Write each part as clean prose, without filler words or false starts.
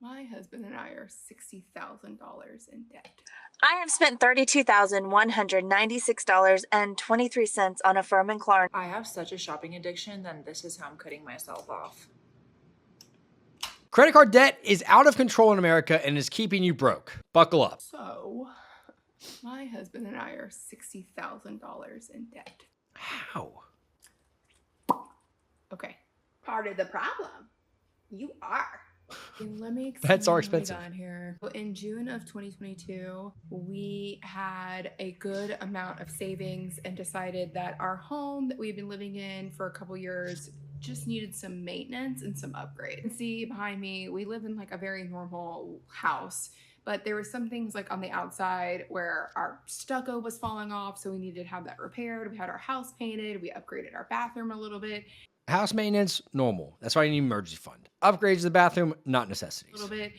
My husband and I are $60,000 in debt. I have spent $32,196.23 on a firm and Klarna. I have such a shopping addiction, then this is how I'm cutting myself off. Credit card debt is out of control in America and is keeping you broke. Buckle up. So, my husband and I are $60,000 in debt. How? Okay. Part of the problem. You are. And let me explain That's our how we expensive. got here. So in June of 2022, we had a good amount of savings and decided that our home that we've been living in for a couple years just needed some maintenance and some upgrades. See behind me, we live in like a very normal house, but there were some things like on the outside where our stucco was falling off, so we needed to have that repaired. We had our house painted, we upgraded our bathroom a little bit. House maintenance, normal. That's why you need an emergency fund. Upgrades to the bathroom, not necessities. A little bit.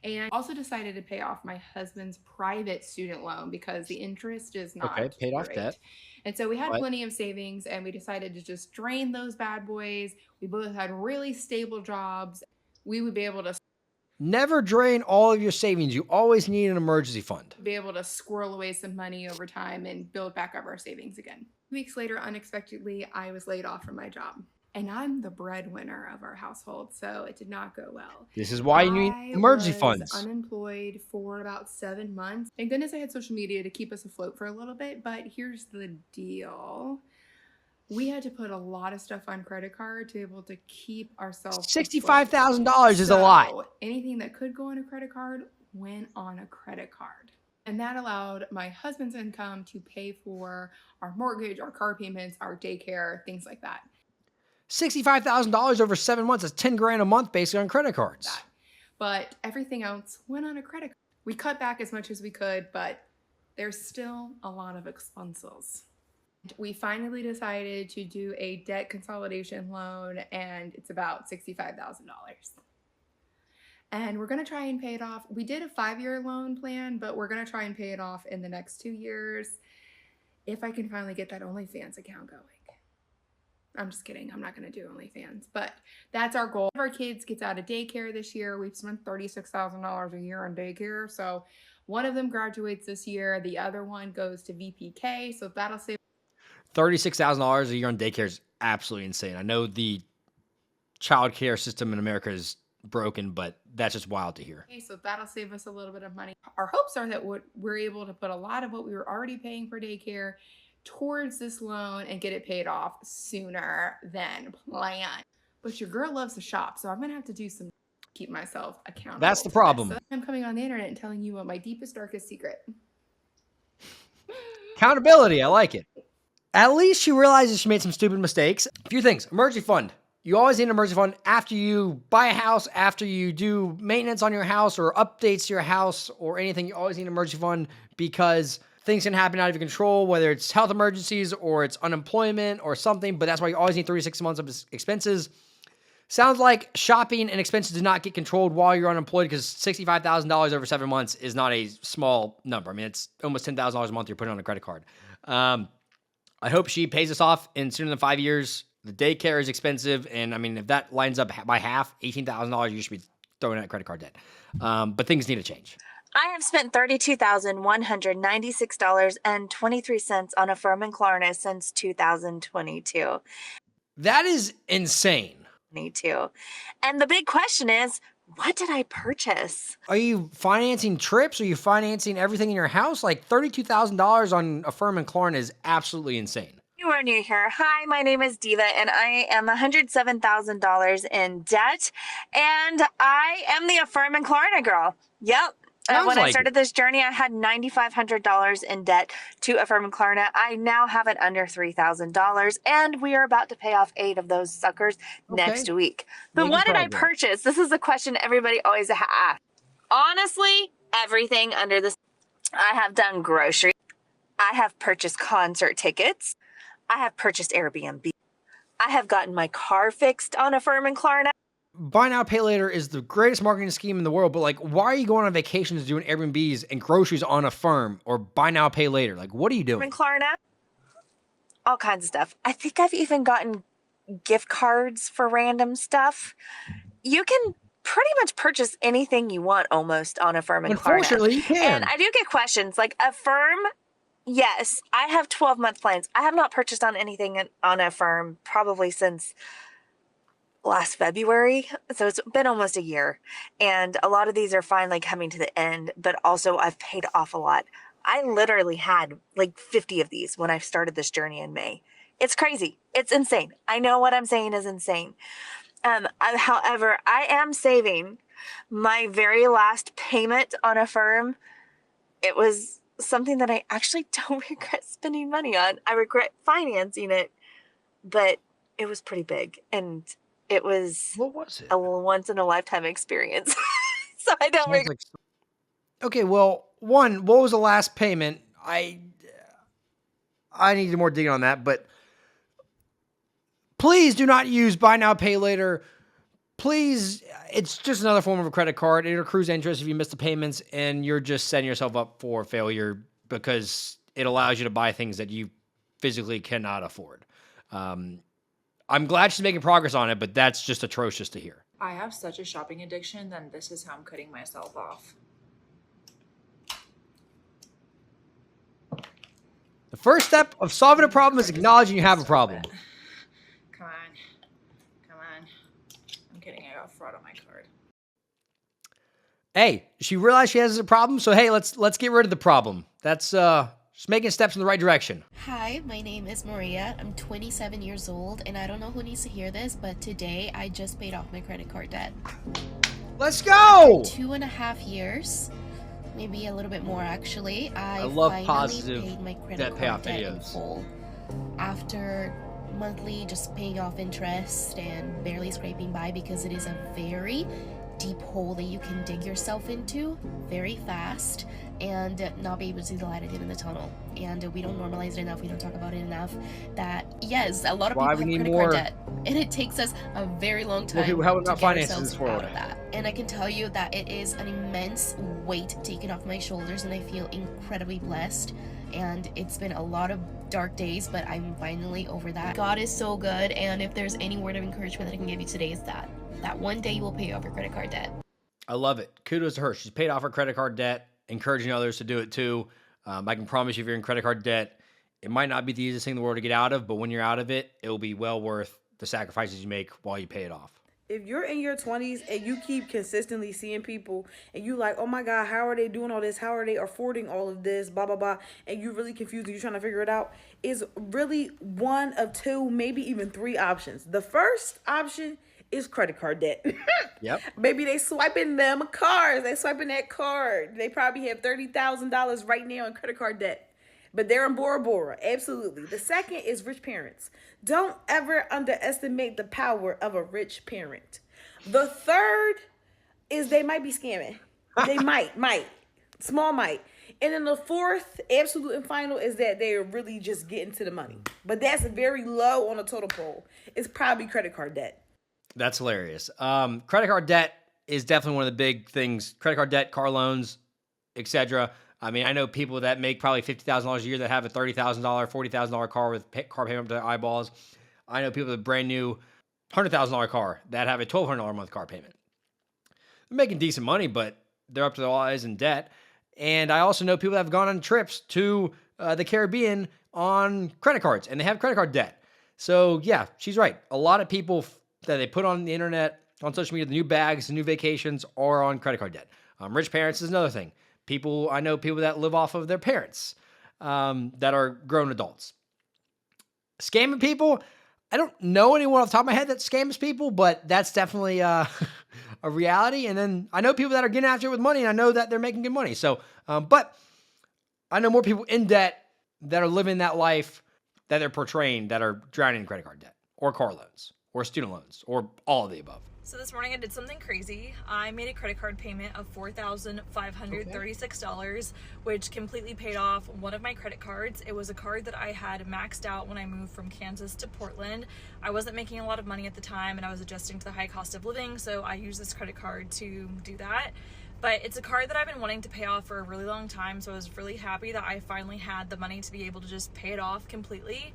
And also decided to pay off my husband's private student loan because the interest is not paid off great. debt. And so we had plenty of savings and we decided to just drain those bad boys. We both had really stable jobs. We would be able to Never drain all of your savings. You always need an emergency fund. squirrel away some money over time and build back up our savings again. Weeks later, unexpectedly, I was laid off from my job. And I'm the breadwinner of our household, so it did not go well. This is why you need emergency funds. I was unemployed for about 7 months. Thank goodness I had social media to keep us afloat for a little bit, but here's the deal. We had to put a lot of stuff on credit card to be able to keep ourselves $65,000 is a lot. Anything that could go on a credit card went on a credit card. And that allowed my husband's income to pay for our mortgage, our car payments, our daycare, things like that. $65,000 over 7 months is 10 grand a month basically on credit cards. But everything else went on a credit card. We cut back as much as we could, but there's still a lot of expenses. We finally decided to do a debt consolidation loan, and it's about $65,000. And we're going to try and pay it off. We did a 5-year loan plan, but we're going to try and pay it off in the next 2 years if I can finally get that OnlyFans account going. I'm just kidding. I'm not going to do OnlyFans, but that's our goal. If our kids gets out of daycare this year, we've spent $36,000 a year on daycare. So one of them graduates this year. The other one goes to VPK. So that'll save $36,000 a year on daycare is absolutely insane. I know the child care system in America is broken, but that's just wild to hear. So that'll save us a little bit of money. Our hopes are that we're able to put a lot of what we were already paying for daycare towards this loan and get it paid off sooner than planned. But your girl loves to shop, so I'm gonna have to do some keep myself accountable. That's the problem. So I'm coming on the internet and telling you what my deepest, darkest secret. Accountability, I like it. At least she realizes she made some stupid mistakes. A few things. Emergency fund. You always need an emergency fund after you buy a house, after you do maintenance on your house or updates to your house or anything. You always need an emergency fund because things can happen out of your control, whether it's health emergencies or it's unemployment or something, but that's why you always need 36 months of expenses. Sounds like shopping and expenses do not get controlled while you're unemployed because $65,000 over 7 months is not a small number. I mean, it's almost $10,000 a month you're putting on a credit card. I hope she pays this off in sooner than 5 years. The daycare is expensive, and I mean, if that lines up by half, $18,000, you should be throwing out credit card debt. But things need to change. I have spent $32,196.23 on a firm and Klarna since 2022. That is insane. And the big question is, what did I purchase? Are you financing trips? Are you financing everything in your house? Like $32,000 on a firm and Klarna is absolutely insane. You are new here. Hi, my name is Diva, and I am $107,000 in debt, and I am the Affirm and Klarna girl. Yep. When I started this journey, I had $9,500 in debt to Affirm and Klarna. I now have it under $3,000, and we are about to pay off 8 of those suckers next week. But what did I purchase? This is the question everybody always asks. Honestly, everything under the sun. I have done groceries. I have purchased concert tickets. I have purchased Airbnb. I have gotten my car fixed on Affirm and Klarna. Buy now, pay later is the greatest marketing scheme in the world, but like, why are you going on vacations doing Airbnbs and groceries on Affirm or buy now, pay later? Like, what are you doing? And Klarna, all kinds of stuff. I think I've even gotten gift cards for random stuff. You can pretty much purchase anything you want almost on Affirm and Klarna. Unfortunately, you can. And I do get questions like Affirm. Yes, I have 12-month plans. I have not purchased on anything on Affirm probably since last February. So it's been almost a year. And a lot of these are finally coming to the end, but also I've paid off a lot. I literally had like 50 of these when I started this journey in May. It's crazy. It's insane. I know what I'm saying is insane. However, I am saving my very last payment on Affirm. It was something that I actually don't regret spending money on. I regret financing it, but it was pretty big, and it was What was it? a once in a lifetime experience. So I don't regret. Okay, well, one, what was the last payment? I needed more digging on that, but please do not use buy now, pay later. Please, it's just another form of a credit card. It accrues interest if you miss the payments, and you're just setting yourself up for failure because it allows you to buy things that you physically cannot afford. I'm glad she's making progress on it, but that's just atrocious to hear. I have such a shopping addiction, then this is how I'm cutting myself off. The first step of solving a problem is acknowledging you have a problem. Come on. I'm kidding, I got fraud on my card. Hey, she realized she has a problem, so hey, let's get rid of the problem. That's just making steps in the right direction. Hi, my name is Maria. I'm 27 years old, and I don't know who needs to hear this, but today I just paid off my credit card debt. Let's go! 2.5 years, maybe a little bit more actually. I love finally positive paid my credit debt card payoff debt in videos. full. After monthly just paying off interest and barely scraping by, because it is a very deep hole that you can dig yourself into very fast and not be able to see the light at the end of the tunnel. And we don't normalize it enough, we don't talk about it enough, that yes, a lot of people have credit card debt, and it takes us a very long time to get ourselves out of that. And I can tell you that it is an immense weight taken off my shoulders, and I feel incredibly blessed. And it's been a lot of dark days, but I'm finally over that. God is so good, and if there's any word of encouragement that I can give you today, is that one day you will pay off your credit card debt. I love it. Kudos to her. She's paid off her credit card debt, encouraging others to do it too. I can promise you, if you're in credit card debt, it might not be the easiest thing in the world to get out of, but when you're out of it, it will be well worth the sacrifices you make while you pay it off. If you're in your 20s and you keep consistently seeing people and you like, oh my God, how are they doing all this? How are they affording all of this? Blah, blah, blah. And you're really confused and you're trying to figure it out. Is really one of two, maybe even three options. The first option is credit card debt. Yep. Maybe they swiping them cards. They swiping that card. They probably have $30,000 right now in credit card debt. But they're in Bora Bora. Absolutely. The second is rich parents. Don't ever underestimate the power of a rich parent. The third is they might be scamming. They might. Small might. And then the fourth, absolute and final, is that they are really just getting to the money. But that's very low on the total poll. It's probably credit card debt. That's hilarious. Credit card debt is definitely one of the big things. Credit card debt, car loans, etc. I mean, I know people that make probably $50,000 a year that have a $30,000, $40,000 car with car payment up to their eyeballs. I know people with a brand new $100,000 car that have a $1,200 a month car payment. They're making decent money, but they're up to their eyes in debt. And I also know people that have gone on trips to the Caribbean on credit cards, and they have credit card debt. So yeah, she's right. A lot of people that they put on the internet, on social media, the new bags, the new vacations, are on credit card debt. Rich parents is another thing. I know people that live off of their parents that are grown adults. Scamming people, I don't know anyone off the top of my head that scams people, but that's definitely a reality. And then I know people that are getting after it with money, and I know that they're making good money. So, but I know more people in debt that are living that life that they're portraying that are drowning in credit card debt or car loans or student loans or all of the above. So this morning I did something crazy. I made a credit card payment of $4,536, which completely paid off one of my credit cards. It was a card that I had maxed out when I moved from Kansas to Portland. I wasn't making a lot of money at the time, and I was adjusting to the high cost of living, so I used this credit card to do that. But it's a card that I've been wanting to pay off for a really long time, so I was really happy that I finally had the money to be able to just pay it off completely.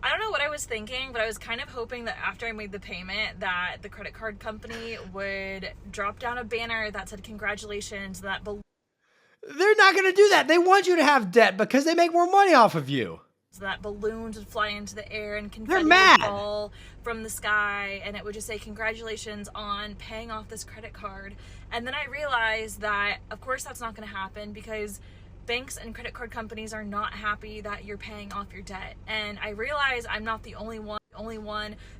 I don't know what I was thinking, but I was kind of hoping that after I made the payment that the credit card company would drop down a banner that said congratulations, They're not going to do that. They want you to have debt because they make more money off of you. so that balloons would fly into the air and They're confetti mad. would fall from the sky, and it would just say congratulations on paying off this credit card. And then I realized that of course that's not going to happen, because banks and credit card companies are not happy that you're paying off your debt. And I realize I'm not the only one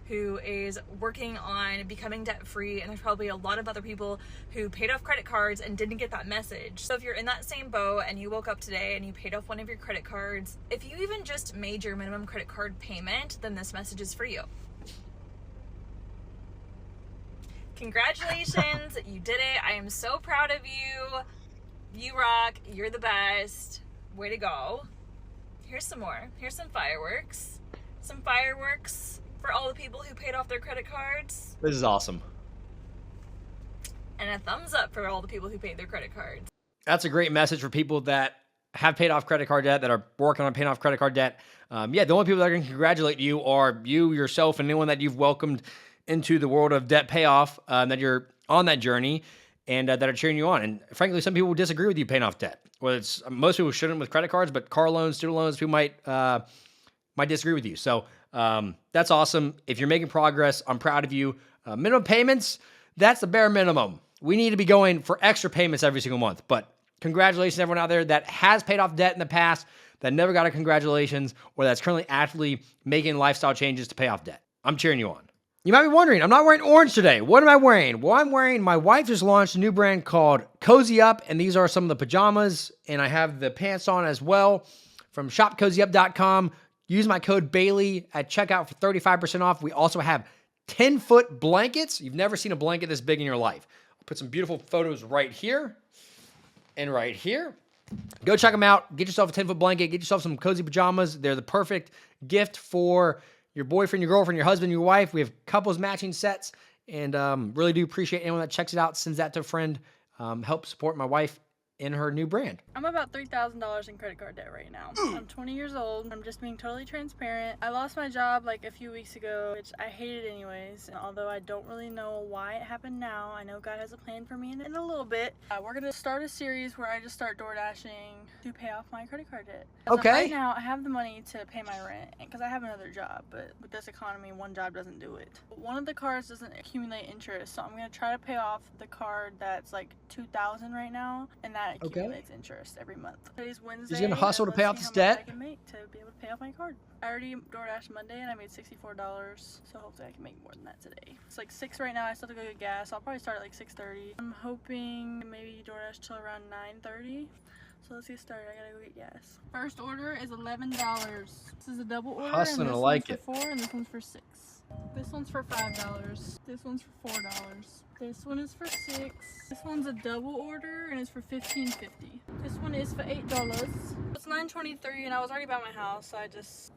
who is working on becoming debt free, and there's probably a lot of other people who paid off credit cards and didn't get that message. So if you're in that same boat and you woke up today and you paid off one of your credit cards, if you even just made your minimum credit card payment, then this message is for you. Congratulations, you did it. I am so proud of you. You rock. You're the best. Way to go. Here's some more. Here's some fireworks. Some fireworks for all the people who paid off their credit cards. This is awesome. And a thumbs up for all the people who paid their credit cards. That's a great message for people that have paid off credit card debt, that are working on paying off credit card debt. The only people that are going to congratulate you are you, yourself, and anyone that you've welcomed into the world of debt payoff, that you're on that journey, and that are cheering you on. And frankly, some people will disagree with you paying off debt. Well, most people shouldn't with credit cards, but car loans, student loans, people might disagree with you. So that's awesome. If you're making progress, I'm proud of you. Minimum payments, that's the bare minimum. We need to be going for extra payments every single month. But congratulations to everyone out there that has paid off debt in the past, that never got a congratulations, or that's currently actively making lifestyle changes to pay off debt. I'm cheering you on. You might be wondering, I'm not wearing orange today. What am I wearing? Well, my wife just launched a new brand called Cozy Up, and these are some of the pajamas, and I have the pants on as well from shopcozyup.com. Use my code Bailey at checkout for 35% off. We also have 10-foot blankets. You've never seen a blanket this big in your life. I'll put some beautiful photos right here and right here. Go check them out. Get yourself a 10-foot blanket. Get yourself some cozy pajamas. They're the perfect gift for your boyfriend, your girlfriend, your husband, your wife. We have couples matching sets, and really do appreciate anyone that checks it out, sends that to a friend, help support my wife in her new brand. I'm about $3,000 in credit card debt right now. I'm 20 years old. I'm just being totally transparent. I lost my job like a few weeks ago, which I hated anyways. And although I don't really know why it happened now, I know God has a plan for me in a little bit. We're gonna start a series where I just start Doordashing to pay off my credit card debt. Okay. Right now, I have the money to pay my rent because I have another job, but with this economy, one job doesn't do it. One of the cards doesn't accumulate interest, so I'm gonna try to pay off the card that's like $2,000 right now, and that accumulates interest every month. Today's Wednesday. He's gonna hustle to pay off this debt. I can make to be able to pay off my card. I already DoorDashed Monday and I made $64, so hopefully I can make more than that today. It's like 6 right now. I still have to go get gas. I'll probably start at like 6:30. I'm hoping maybe DoorDash till around 9:30. So let's get started. I gotta go get gas. First order is $11. This is a double order. Hustling, and this I like one's it. for $4 and this one's for $6. This one's for $5. This one's for $4. This one is for $6. This one's a double order and it's for $15.50. This one is for $8. It's $9.23 and I was already by my house, so I just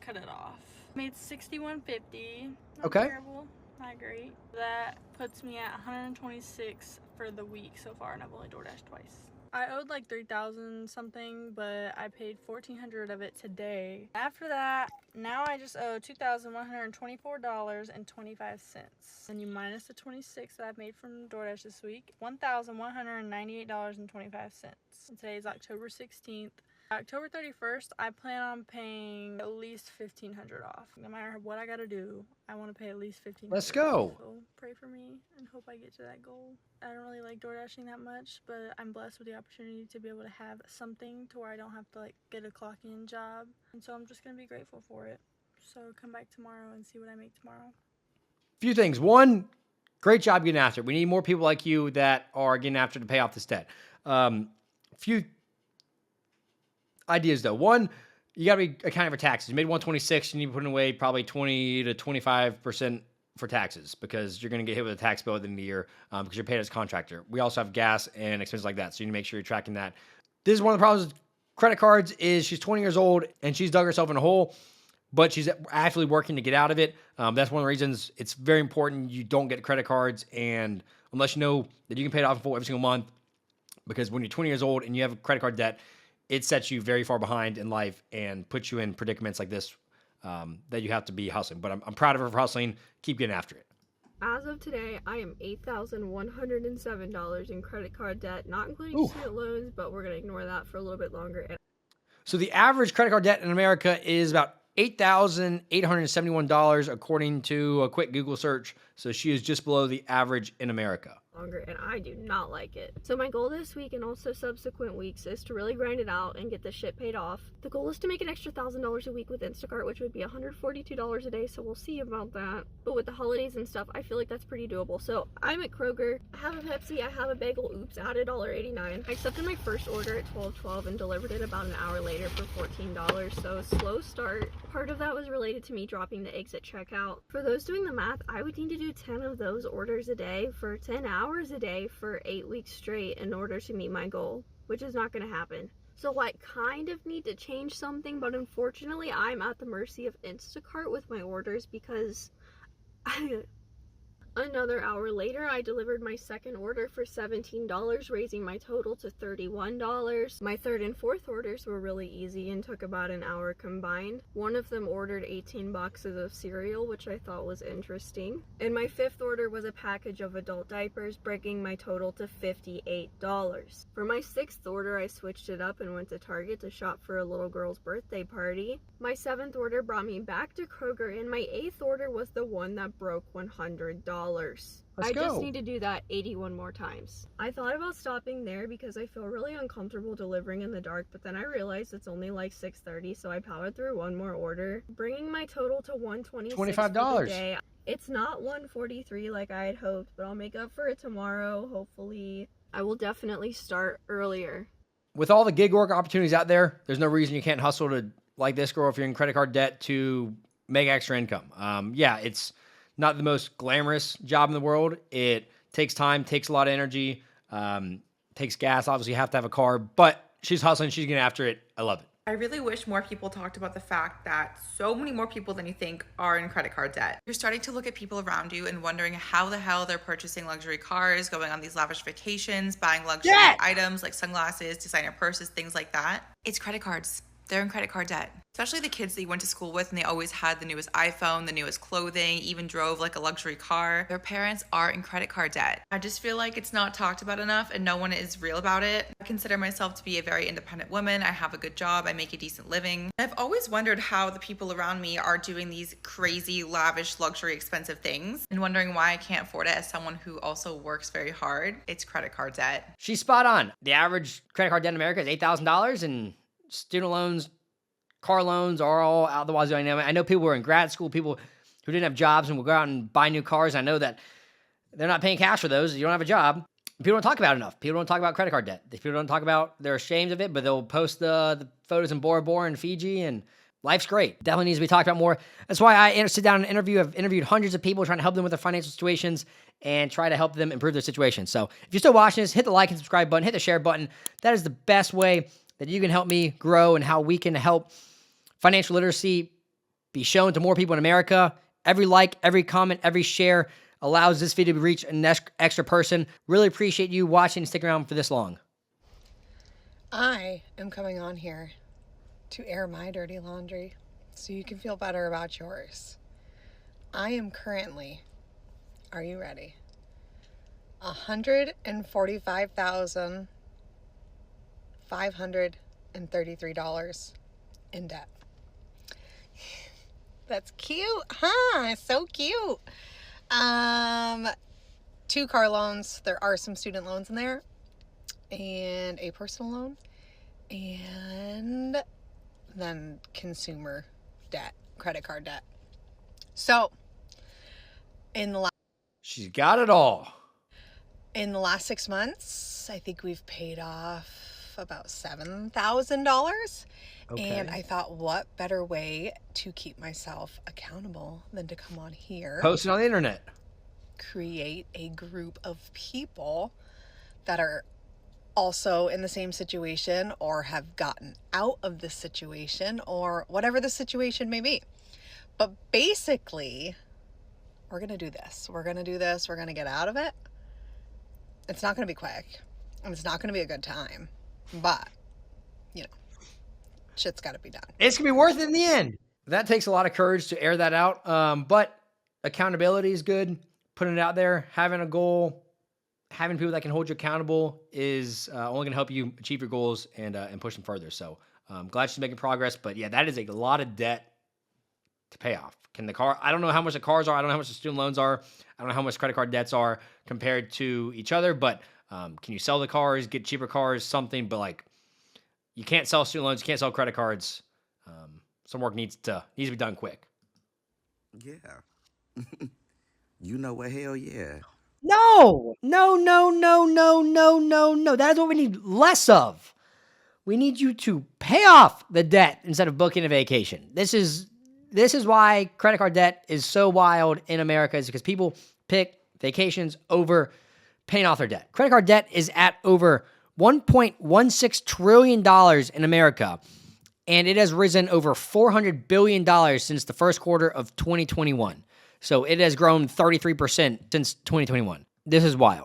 cut it off. Made $61.50. Not Okay. terrible. Not great. That puts me at $126 for the week so far, and I've only DoorDashed twice. I owed like $3,000 something, but I paid $1,400 of it today. After that, now I just owe $2,124.25. And you minus the $26 that I've made from DoorDash this week, $1,198.25. And today is October 16th. October 31st, I plan on paying at least $1,500 off. No matter what I gotta do, I want to pay at least $1,500. Let's go. So pray for me and hope I get to that goal. I don't really like DoorDashing that much, but I'm blessed with the opportunity to be able to have something to where I don't have to like get a clock-in job. And so I'm just gonna be grateful for it. So come back tomorrow and see what I make tomorrow. Few things. One, great job getting after it. We need more people like you that are getting after to pay off this debt. Few ideas though. One, you got to be accounting for taxes. You made 126, you need to put away probably 20 to 25% for taxes, because you're going to get hit with a tax bill at the end of the year, because you're paid as a contractor. We also have gas and expenses like that, so you need to make sure you're tracking that. This is one of the problems with credit cards is she's 20 years old and she's dug herself in a hole, but she's actually working to get out of it. That's one of the reasons it's very important you don't get credit cards, and unless you know that you can pay it off in full every single month, because when you're 20 years old and you have credit card debt, it sets you very far behind in life and puts you in predicaments like this that you have to be hustling. But I'm proud of her for hustling. Keep getting after it. As of today, I am $8,107 in credit card debt, not including student loans, but we're going to ignore that for a little bit longer. So the average credit card debt in America is about $8,871 according to a quick Google search. So she is just below the average in America. And I do not like it. So my goal this week and also subsequent weeks is to really grind it out and get this shit paid off. The goal is to make an extra $1,000 a week with Instacart, which would be $142 a day, so we'll see about that. But with the holidays and stuff, I feel like that's pretty doable. So I'm at Kroger, I have a Pepsi, I have a bagel, oops, added $1.89. I accepted my first order at 12:12 and delivered it about an hour later for $14, so slow start. Part of that was related to me dropping the eggs at checkout. For those doing the math, I would need to do 10 of those orders a day for 10 hours a day for 8 weeks straight in order to meet my goal, which is not going to happen. So I kind of need to change something, but unfortunately I'm at the mercy of Instacart with my orders because another hour later, I delivered my second order for $17, raising my total to $31. My third and fourth orders were really easy and took about an hour combined. One of them ordered 18 boxes of cereal, which I thought was interesting. And my fifth order was a package of adult diapers, bringing my total to $58. For my sixth order, I switched it up and went to Target to shop for a little girl's birthday party. My seventh order brought me back to Kroger, and my eighth order was the one that broke $100. I just need to do that 81 more times. I thought about stopping there because I feel really uncomfortable delivering in the dark, but then I realized it's only like 6:30, so I powered through one more order, bringing my total to $126 $25. for the day. It's not $143 like I had hoped, but I'll make up for it tomorrow, hopefully. I will definitely start earlier. With all the gig work opportunities out there, there's no reason you can't hustle to, like this girl, if you're in credit card debt, to make extra income. Yeah, it's not the most glamorous job in the world. It takes time, takes a lot of energy, takes gas. Obviously, you have to have a car, but she's hustling. She's getting after it. I love it. I really wish more people talked about the fact that so many more people than you think are in credit card debt. You're starting to look at people around you and wondering how the hell they're purchasing luxury cars, going on these lavish vacations, buying luxury items like sunglasses, designer purses, things like that. It's credit cards. They're in credit card debt. Especially the kids that you went to school with and they always had the newest iPhone, the newest clothing, even drove like a luxury car. Their parents are in credit card debt. I just feel like it's not talked about enough and no one is real about it. I consider myself to be a very independent woman. I have a good job. I make a decent living. I've always wondered how the people around me are doing these crazy, lavish, luxury, expensive things and wondering why I can't afford it as someone who also works very hard. It's credit card debt. She's spot on. The average credit card debt in America is $8,000, and student loans, car loans are all out the wazoo. I know people who are in grad school, people who didn't have jobs and will go out and buy new cars. I know that they're not paying cash for those. You don't have a job. People don't talk about it enough. People don't talk about credit card debt. People don't talk about, they're ashamed of it, but they'll post the photos in Bora Bora and Fiji, and life's great. Definitely needs to be talked about more. That's why I sit down and interview. I've interviewed hundreds of people trying to help them with their financial situations and try to help them improve their situation. So if you're still watching this, hit the like and subscribe button, hit the share button. That is the best way that you can help me grow and how we can help financial literacy be shown to more people in America. Every like, every comment, every share allows this video to reach an extra person. Really appreciate you watching and sticking around for this long. I am coming on here to air my dirty laundry so you can feel better about yours. I am currently, are you ready? $145,533 in debt. That's cute, huh? So cute. 2 car loans. There are some student loans in there, and a personal loan, and then consumer debt, credit card debt. So She's got it all. In the last 6 months, I think we've paid off about $7,000. Okay. And I thought, what better way to keep myself accountable than to come on here, post it on the internet, create a group of people that are also in the same situation or have gotten out of this situation or whatever the situation may be. But basically, we're going to do this. We're going to do this. We're going to get out of it. It's not going to be quick, and it's not going to be a good time, but, you know, shit's got to be done. It's going to be worth it in the end. That takes a lot of courage to air that out. But accountability is good. Putting it out there, having a goal, having people that can hold you accountable is only going to help you achieve your goals and push them further. So I'm glad she's making progress. But yeah, that is a lot of debt to pay off. I don't know how much the cars are. I don't know how much the student loans are. I don't know how much credit card debts are compared to each other. But can you sell the cars, get cheaper cars, something? But like, you can't sell student loans. You can't sell credit cards. Some work needs to be done quick. Yeah. You know what? Hell yeah. No. That is what we need less of. We need you to pay off the debt instead of booking a vacation. This is why credit card debt is so wild in America, is because people pick vacations over paying off their debt. Credit card debt is at over $1.16 trillion in America, and it has risen over $400 billion since the first quarter of 2021. So it has grown 33% since 2021. This is wild.